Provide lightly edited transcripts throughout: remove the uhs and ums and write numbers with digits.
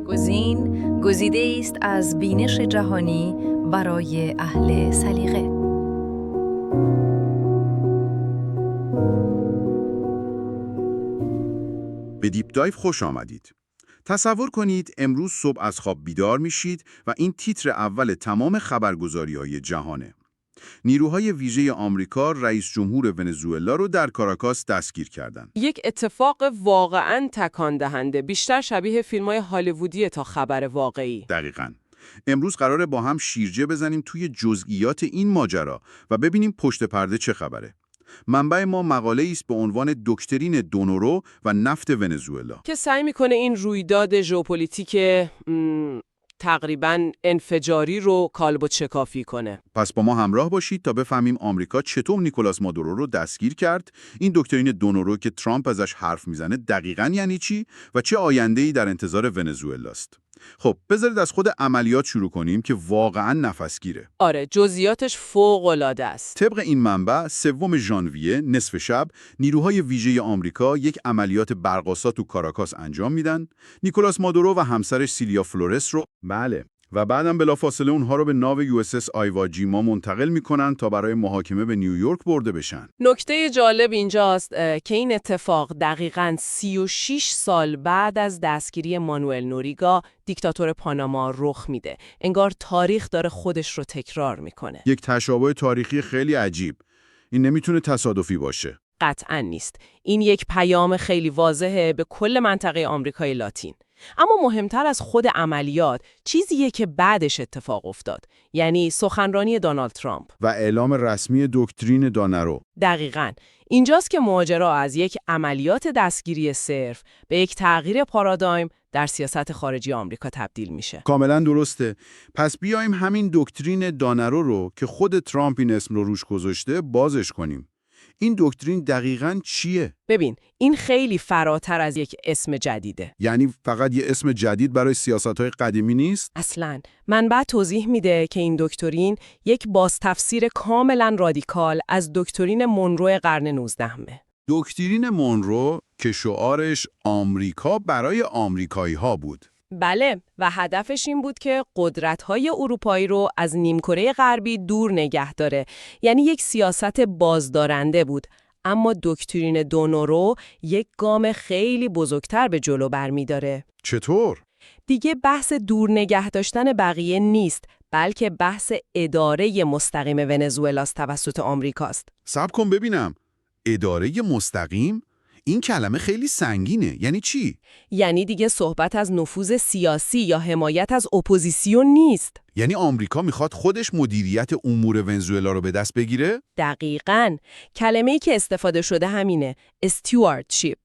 گزین گزیده است از بینش جهانی برای اهل سلیقه. به دیپ دایو خوش آمدید. تصور کنید امروز صبح از خواب بیدار میشید و این تیتر اول تمام خبرگزاری‌های جهانه. نیروهای ویژه آمریکا رئیس جمهور ونزوئلا رو در کاراکاس دستگیر کردند. یک اتفاق واقعاً تکان دهنده، بیشتر شبیه فیلم‌های هالیوودی تا خبر واقعی. دقیقاً. امروز قراره با هم شیرجه بزنیم توی جزئیات این ماجرا و ببینیم پشت پرده چه خبره. منبع ما مقاله‌ای است به عنوان دکترین دونورو و نفت ونزوئلا که سعی میکنه این رویداد ژئوپلیتیک تقریباً انفجاری رو کالب و چکافی کنه. پس با ما همراه باشید تا بفهمیم آمریکا چطور نیکولاس مادورو رو دستگیر کرد، این دکترین دونورو که ترامپ ازش حرف میزنه دقیقاً یعنی چی و چه آینده‌ای در انتظار ونزوئلاست. خب بذارید از خود عملیات شروع کنیم که واقعاً نفسگیره. آره، جزئیاتش فوق‌العاده است. طبق این منبع 3 ژانویه نصف شب نیروهای ویژه آمریکا یک عملیات برق‌آسا تو کاراکاس انجام میدن. نیکولاس مادورو و همسرش سیلیا فلورس رو و بعدم بلافاصله اونها رو به ناو USS آیوا جیما منتقل میکنن تا برای محاکمه به نیویورک برده بشن. نکته جالب اینجاست که این اتفاق دقیقاً 36 سال بعد از دستگیری مانوئل نوریگا دیکتاتور پاناما رخ میده. انگار تاریخ داره خودش رو تکرار میکنه. یک تشابه تاریخی خیلی عجیب. این نمیتونه تصادفی باشه. قطعاً نیست. این یک پیام خیلی واضحه به کل منطقه آمریکای لاتین. اما مهمتر از خود عملیات چیزیه که بعدش اتفاق افتاد، یعنی سخنرانی دونالد ترامپ و اعلام رسمی دکترین دونورو. دقیقاً اینجاست که ماجرا از یک عملیات دستگیری صرف به یک تغییر پارادایم در سیاست خارجی آمریکا تبدیل میشه. کاملا درسته. پس بیایم همین دکترین دونورو رو که خود ترامپ این اسم رو روش گذاشته بازش کنیم. این دکترین دقیقاً چیه؟ ببین، این خیلی فراتر از یک اسم جدیده. یعنی فقط یه اسم جدید برای سیاست‌های قدیمی نیست؟ اصلاً. منبع توضیح میده که این دکترین یک بازتفسیر کاملاً رادیکال از دکترین مونرو قرن 19 دکترین مونرو که شعارش آمریکا برای آمریکایی‌ها بود. بله، و هدفش این بود که قدرت‌های اروپایی رو از نیمکره غربی دور نگه داره. یعنی یک سیاست بازدارنده بود. اما دکترین دونورو یک گام خیلی بزرگتر به جلو برمی‌داره. چطور؟ دیگه بحث دور نگه داشتن بقیه نیست، بلکه بحث اداره مستقیم ونزوئلاست توسط آمریکاست. صبر کن ببینم. اداره مستقیم؟ این کلمه خیلی سنگینه. یعنی چی؟ یعنی دیگه صحبت از نفوذ سیاسی یا حمایت از اپوزیسیون نیست. یعنی آمریکا میخواد خودش مدیریت امور ونزوئلا رو به دست بگیره؟ دقیقاً. کلمه‌ای که استفاده شده همینه، استیواردشیپ.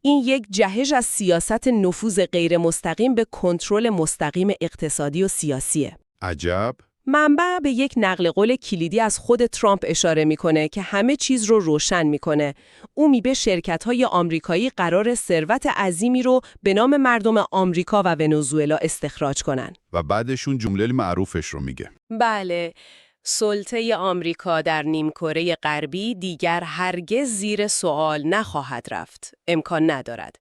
این یک جهش از سیاست نفوذ غیر مستقیم به کنترل مستقیم اقتصادی و سیاسیه. عجب. منبع به یک نقل قول کلیدی از خود ترامپ اشاره میکنه که همه چیز رو روشن میکنه. او میگه شرکت‌های آمریکایی قرار ثروت عظیمی رو به نام مردم آمریکا و ونزوئلا استخراج کنن. و بعدشون جمله معروفش رو میگه. بله، سلطه آمریکا در نیمکره غربی دیگر هرگز زیر سوال نخواهد رفت. امکان ندارد.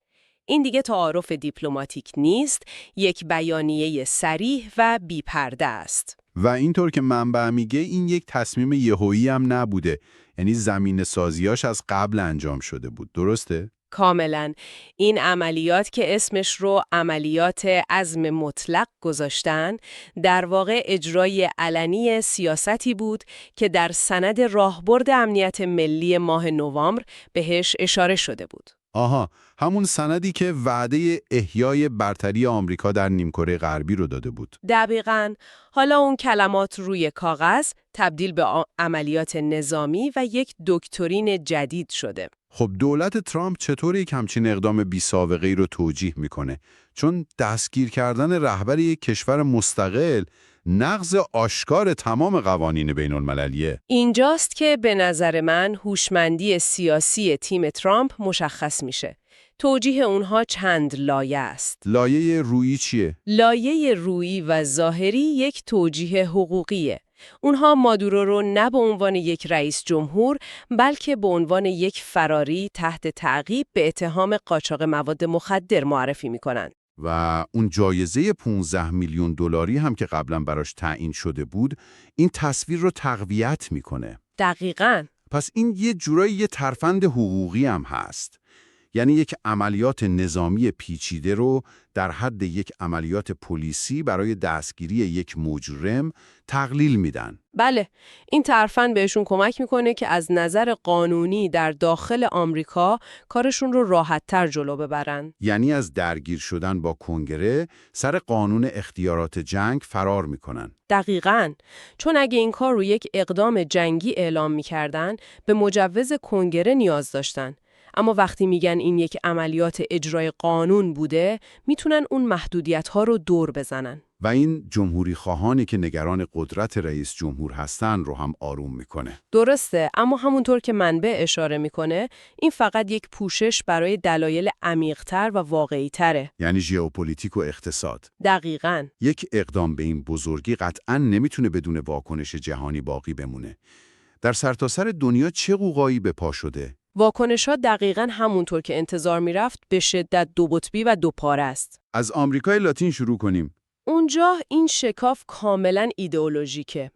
این دیگه تعارف دیپلماتیک نیست، یک بیانیه صریح و بی‌پرده است. و اینطور که منبع میگه این یک تصمیم یهویی هم نبوده. یعنی زمین سازیاش از قبل انجام شده بود. درسته؟ کاملا. این عملیات که اسمش رو عملیات عزم مطلق گذاشتن، در واقع اجرای علنی سیاستی بود که در سند راهبرد امنیت ملی ماه نوامبر بهش اشاره شده بود. آها، همون سندی که وعده احیای برتری آمریکا در نیمکره غربی رو داده بود. دقیقاً. حالا اون کلمات روی کاغذ تبدیل به عملیات نظامی و یک دکترین جدید شده. خب دولت ترامپ چطور یک همچین اقدام بی سابقه‌ای رو توجیه میکنه؟ چون دستگیر کردن رهبر یک کشور مستقل نقض آشکار تمام قوانین بین المللیه. اینجاست که به نظر من هوشمندی سیاسی تیم ترامپ مشخص میشه. توجیه اونها چند لایه است. لایه رویی چیه؟ لایه رویی و ظاهری یک توجیه حقوقیه. اونها مادورو رو نه به عنوان یک رئیس جمهور بلکه به عنوان یک فراری تحت تعقیب به اتهام قاچاق مواد مخدر معرفی میکنن. و اون جایزه 15 میلیون دلاری هم که قبلا براش تعیین شده بود، این تصویر رو تقویت میکنه. دقیقاً. پس این یه جورایی یه ترفند حقوقی هم هست. یعنی یک عملیات نظامی پیچیده رو در حد یک عملیات پلیسی برای دستگیری یک مجرم تقلیل میدن. بله، این ترفند بهشون کمک میکنه که از نظر قانونی در داخل آمریکا کارشون رو راحت‌تر جلو ببرن. یعنی از درگیر شدن با کنگره سر قانون اختیارات جنگ فرار میکنن. دقیقاً، چون اگه این کار رو یک اقدام جنگی اعلام میکردن به مجوز کنگره نیاز داشتن. اما وقتی میگن این یک عملیات اجرای قانون بوده، میتونن اون محدودیت‌ها رو دور بزنن. و این جمهوری خواهانی که نگران قدرت رئیس جمهور هستن رو هم آروم میکنه. درسته، اما همونطور که منبع اشاره میکنه، این فقط یک پوشش برای دلایل عمیق‌تر و واقعی‌تره. یعنی ژئوپلیتیک و اقتصاد. دقیقاً. یک اقدام به این بزرگی قطعاً نمیتونه بدون واکنش جهانی باقی بمونه. در سرتاسر دنیا چه قوقایی به پا شده؟ واکنش‌ها دقیقاً همونطور که انتظار میرفت به شدت دو قطبی و دو پاره است. از آمریکای لاتین شروع کنیم. اونجا این شکاف کاملاً ایدئولوژیکه.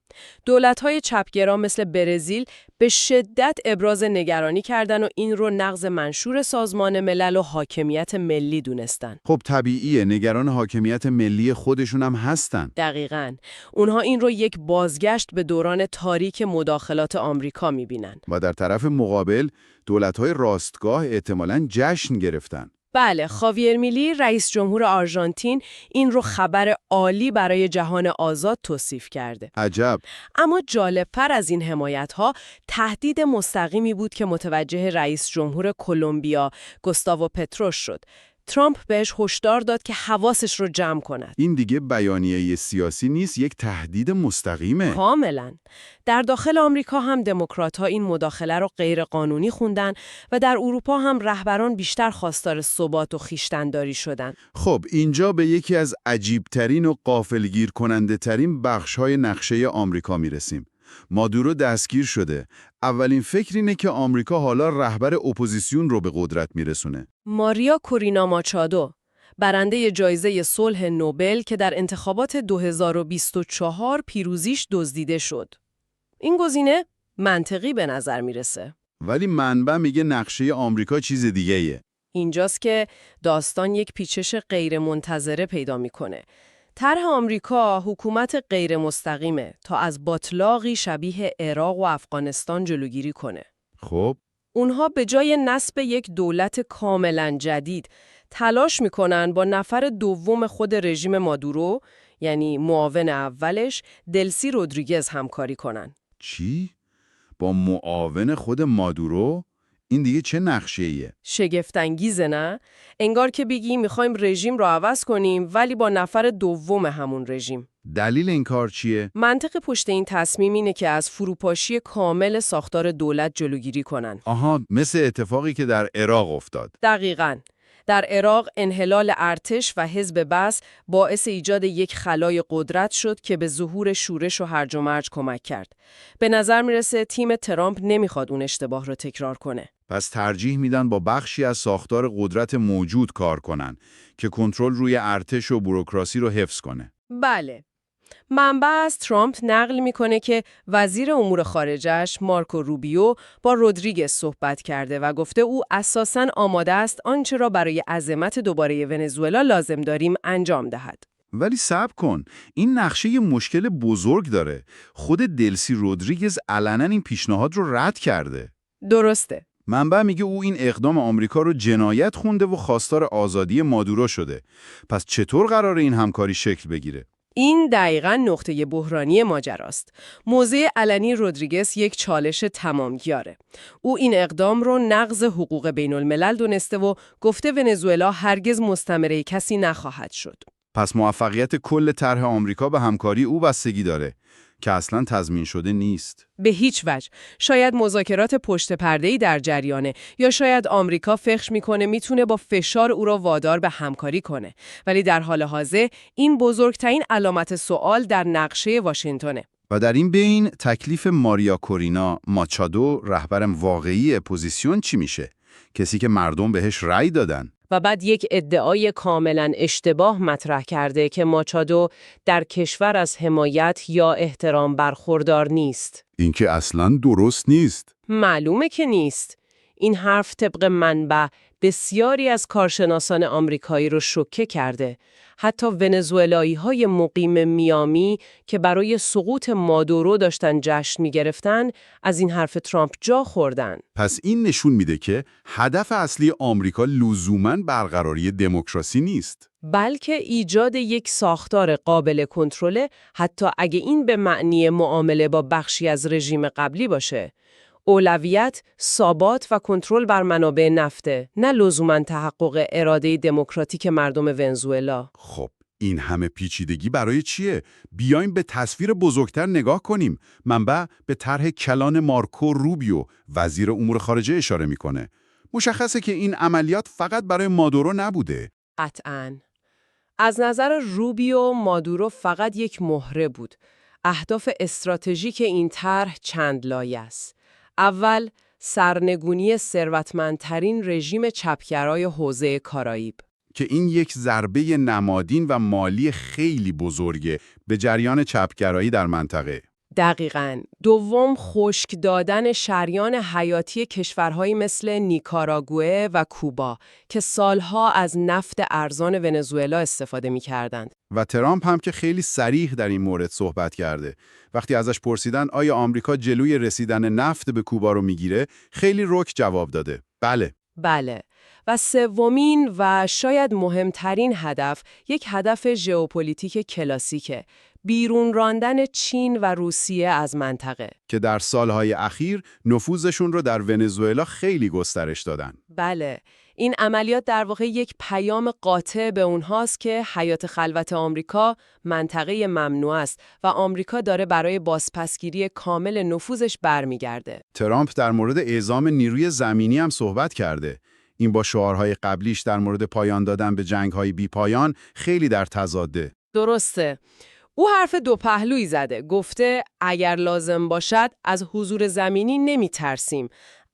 دولت‌های چپگرا مثل برزیل به شدت ابراز نگرانی کردن و این رو نقض منشور سازمان ملل و حاکمیت ملی دونستن. خب طبیعیه، نگران حاکمیت ملی خودشون هم هستن. دقیقاً. اونها این رو یک بازگشت به دوران تاریک مداخلات آمریکا می‌بینن. و در طرف مقابل دولت‌های راستگاه احتمالاً جشن گرفتن. بله، خاویر میلی رئیس جمهور آرژانتین این رو خبر عالی برای جهان آزاد توصیف کرده. عجب. اما جالب‌تر از این حمایت‌ها تهدید مستقیمی بود که متوجه رئیس جمهور کلمبیا گوستاوو پترو شد. ترامپ بهش هشدار داد که حواسش رو جمع کند. این دیگه بیانیه سیاسی نیست، یک تهدید مستقیمه. کاملاً. در داخل آمریکا هم دموکرات‌ها این مداخله رو غیرقانونی خوندن و در اروپا هم رهبران بیشتر خواستار ثبات و خویشتن‌داری شدن. خب اینجا به یکی از عجیبترین و غافلگیر کننده ترین بخش‌های نقشه آمریکا میرسیم. مادورو دستگیر شده. اولین فکر اینه که آمریکا حالا رهبر اپوزیسیون رو به قدرت میرسونه. ماریا کورینا ماچادو، برنده جایزه صلح نوبل که در انتخابات 2024 پیروزیش دزدیده شد. این گزینه منطقی به نظر میرسه. ولی منبع میگه نقشه آمریکا چیز دیگه‌ایه. اینجاست که داستان یک پیچش غیرمنتظره پیدا میکنه. طرح آمریکا حکومت غیر مستقیمه تا از باطلاقی شبیه عراق و افغانستان جلوگیری کنه. خب اونها به جای نصب یک دولت کاملا جدید تلاش میکنن با نفر دوم خود رژیم مادورو، یعنی معاون اولش دلسی رودریگز همکاری کنن. چی؟ با معاون خود مادورو؟ این دیگه چه نقشه‌ایه؟ شگفت‌انگیزه نه؟ انگار که بگی میخوایم رژیم رو عوض کنیم ولی با نفر دوم همون رژیم. دلیل این کار چیه؟ منطق پشت این تصمیم اینه که از فروپاشی کامل ساختار دولت جلوگیری کنن. آها، مثل اتفاقی که در عراق افتاد. دقیقاً. در عراق انحلال ارتش و حزب بعث باعث ایجاد یک خلای قدرت شد که به ظهور شورش و هرج و مرج کمک کرد. به نظر میرسه تیم ترامپ نمیخواد اون اشتباه رو تکرار کنه. پس ترجیح میدن با بخشی از ساختار قدرت موجود کار کنن که کنترل روی ارتش و بوروکراسی رو حفظ کنه. بله. منبع از ترامپ نقل میکنه که وزیر امور خارجه‌اش مارکو روبیو با رودریگز صحبت کرده و گفته او اساساً آماده است آنچه را برای عظمت دوباره ونزوئلا لازم داریم انجام دهد. ولی صبر کن، این نقشه یه مشکل بزرگ داره. خود دلسی رودریگز علنا این پیشنهاد رو رد کرده. درسته. منبع میگه او این اقدام آمریکا رو جنایت خونده و خواستار آزادی مادورو شده. پس چطور قراره این همکاری شکل بگیره؟ این دقیقاً نقطه بحرانی ماجراست. موضع علنی رودریگز یک چالش تمام‌گیاره. او این اقدام رو نقض حقوق بین الملل دونسته و گفته ونزوئلا هرگز مستعمره کسی نخواهد شد. پس موفقیت کل طرح آمریکا به همکاری او بستگی داره که اصلاً تضمین شده نیست. به هیچ وجه. شاید مذاکرات پشت پرده‌ای در جریانه یا شاید آمریکا فکر میکنه میتونه با فشار او را وادار به همکاری کنه. ولی در حال حاضر این بزرگترین علامت سوال در نقشه واشنگتنه. و در این بین تکلیف ماریا کورینا ماچادو، رهبر واقعی اپوزیسیون، چی میشه؟ کسی که مردم بهش رأی دادن. و بعد یک ادعای کاملا اشتباه مطرح کرده که ماچادو در کشور از حمایت یا احترام برخوردار نیست. این که اصلاً درست نیست. معلومه که نیست. این حرف طبق منبع بسیاری از کارشناسان آمریکایی رو شوکه کرده. حتی ونزوئلایی‌های مقیم میامی که برای سقوط مادورو داشتن جشن می‌گرفتن، از این حرف ترامپ جا خوردن. پس این نشون میده که هدف اصلی آمریکا لزوماً برقراری دموکراسی نیست، بلکه ایجاد یک ساختار قابل کنترل، حتی اگه این به معنی معامله با بخشی از رژیم قبلی باشه. اولویت، ثبات و کنترل بر منابع نفته، نه لزوماً تحقق اراده دموکراتیک مردم ونزوئلا. خب این همه پیچیدگی برای چیه؟ بیایم به تصویر بزرگتر نگاه کنیم. منبع به طرح کلان مارکو روبیو، وزیر امور خارجه، اشاره میکنه. مشخصه که این عملیات فقط برای مادورو نبوده. قطعاً. از نظر روبیو، مادورو فقط یک مهره بود. اهداف استراتژیک این طرح چند لایه است. اول، سرنگونی ثروتمندترین رژیم چپگرای حوزه کارائیب. که این یک ضربه نمادین و مالی خیلی بزرگه به جریان چپگرایی در منطقه. دقیقاً. دوم، خشک دادن شریان حیاتی کشورهایی مثل نیکاراگوئه و کوبا که سالها از نفت ارزان ونزوئلا استفاده می‌کردند. و ترامپ هم که خیلی صریح در این مورد صحبت کرده. وقتی ازش پرسیدن آیا آمریکا جلوی رسیدن نفت به کوبا رو میگیره، خیلی رک جواب داده. بله. و سومین و شاید مهمترین هدف، یک هدف ژئوپلیتیک کلاسیکه: بیرون راندن چین و روسیه از منطقه. که در سالهای اخیر نفوذشون رو در ونزوئلا خیلی گسترش دادن. بله. این عملیات در واقع یک پیام قاطع به اونهاست که حیات خلوت آمریکا منطقه ممنوع است و آمریکا داره برای بازپسگیری کامل نفوذش برمیگرده. ترامپ در مورد اعزام نیروی زمینی هم صحبت کرده. این با شعارهای قبلیش در مورد پایان دادن به جنگ‌های بی پایان خیلی در تضاده. درسته. او حرف دو پهلویی زده. گفته اگر لازم باشد از حضور زمینی نمی ترسیم.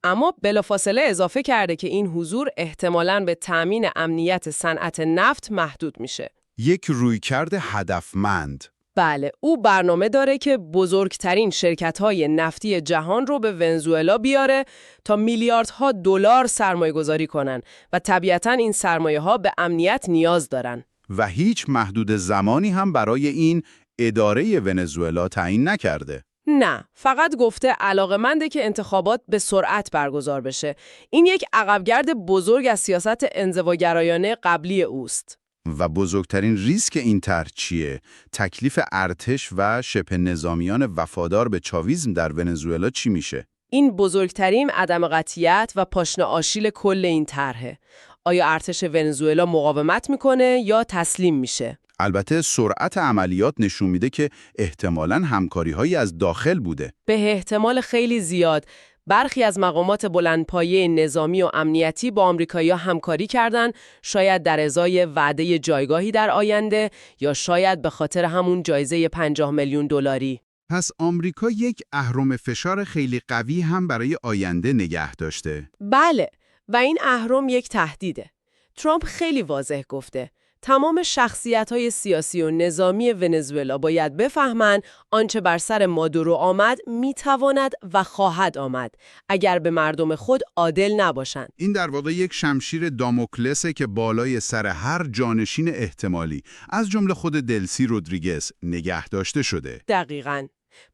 اما بلافاصله اضافه کرده که این حضور احتمالاً به تأمین امنیت صنعت نفت محدود میشه. یک رویکرد هدفمند. بله، او برنامه داره که بزرگترین شرکت‌های نفتی جهان رو به ونزوئلا بیاره تا میلیاردها دلار سرمایه‌گذاری کنن و طبیعتاً این سرمایه‌ها به امنیت نیاز دارن. و هیچ محدود زمانی هم برای این اداره ونزوئلا تعیین نکرده. نه، فقط گفته علاقه‌منده که انتخابات به سرعت برگزار بشه. این یک عقبگرد بزرگ از سیاست انزواگرایانه قبلی اوست. و بزرگترین ریسک این طرح چیه؟ تکلیف ارتش و شبه نظامیان وفادار به چاویسم در ونزوئلا چی میشه؟ این بزرگترین عدم قطعیت و پاشنه آشیل کل این طرحه. آیا ارتش ونزوئلا مقاومت میکنه یا تسلیم میشه؟ البته سرعت عملیات نشون میده که احتمالاً همکاری‌هایی از داخل بوده. به احتمال خیلی زیاد. برخی از مقامات بلندپایه نظامی و امنیتی با آمریکایی‌ها همکاری کردند، شاید در ازای وعده جایگاهی در آینده یا شاید به خاطر همون جایزه 50 میلیون دلاری. پس آمریکا یک اهرم فشار خیلی قوی هم برای آینده نگه داشته. بله، و این اهرم یک تهدیده. ترامپ خیلی واضح گفته تمام شخصیت‌های سیاسی و نظامی ونزوئلا باید بفهمند آنچه بر سر مادورو آمد میتواند و خواهد آمد اگر به مردم خود عادل نباشند. این در واقع یک شمشیر داموکلسه که بالای سر هر جانشین احتمالی از جمله خود دلسی رودریگز نگه داشته شده. دقیقاً.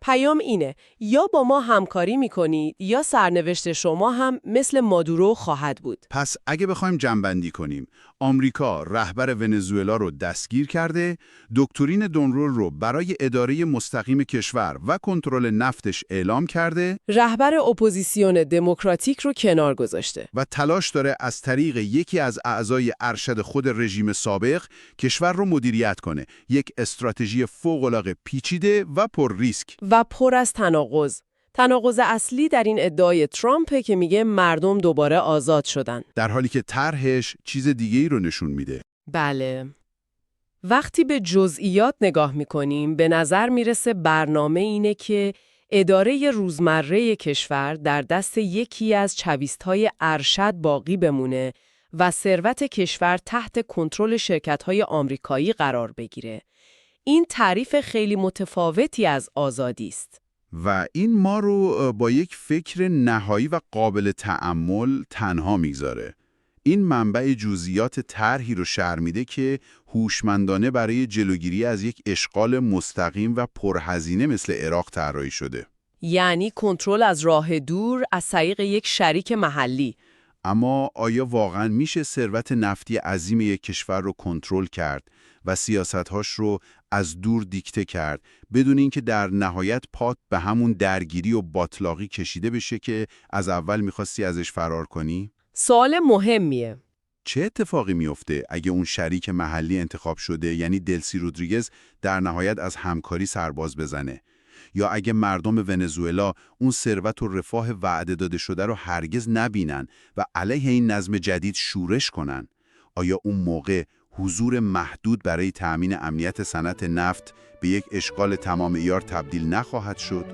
پیام اینه: یا با ما همکاری میکنید یا سرنوشت شما هم مثل مادورو خواهد بود. پس اگه بخوایم جمع‌بندی کنیم، آمریکا رهبر ونزوئلا رو دستگیر کرده، دکترین دونرول رو برای اداره مستقیم کشور و کنترل نفتش اعلام کرده، رهبر اپوزیسیون دموکراتیک رو کنار گذاشته و تلاش داره از طریق یکی از اعضای ارشد خود رژیم سابق کشور رو مدیریت کنه. یک استراتژی فوق‌العاده پیچیده و پر ریسک و پر از تناقض. تناقض اصلی در این ادعای ترامپه که میگه مردم دوباره آزاد شدن، در حالی که طرحش چیز دیگه‌ای رو نشون میده. بله. وقتی به جزئیات نگاه می‌کنیم به نظر میرسه برنامه اینه که اداره روزمره کشور در دست یکی از چویست‌های ارشد باقی بمونه و ثروت کشور تحت کنترل شرکت‌های آمریکایی قرار بگیره. این تعریف خیلی متفاوتی از آزادی است. و این ما رو با یک فکر نهایی و قابل تأمل تنها میگذاره. این منبع جزئیات طرحی رو شرح میده که هوشمندانه برای جلوگیری از یک اشغال مستقیم و پرهزینه مثل عراق طراحی شده. یعنی کنترل از راه دور از طریق یک شریک محلی. اما آیا واقعاً میشه ثروت نفتی عظیم یک کشور رو کنترل کرد و سیاست‌هاش رو از دور دیکته کرد بدون اینکه در نهایت پات به همون درگیری و باطلاقی کشیده بشه که از اول می‌خواستی ازش فرار کنی؟ سوال مهمیه. چه اتفاقی میفته اگه اون شریک محلی انتخاب شده، یعنی دلسی رودریگز، در نهایت از همکاری سرباز بزنه؟ یا اگه مردم ونزوئلا اون ثروت و رفاه وعده داده شده رو هرگز نبینن و علیه این نظم جدید شورش کنن؟ آیا اون موقع حضور محدود برای تأمین امنیت صنعت نفت به یک اشغال تمام عیار تبدیل نخواهد شد؟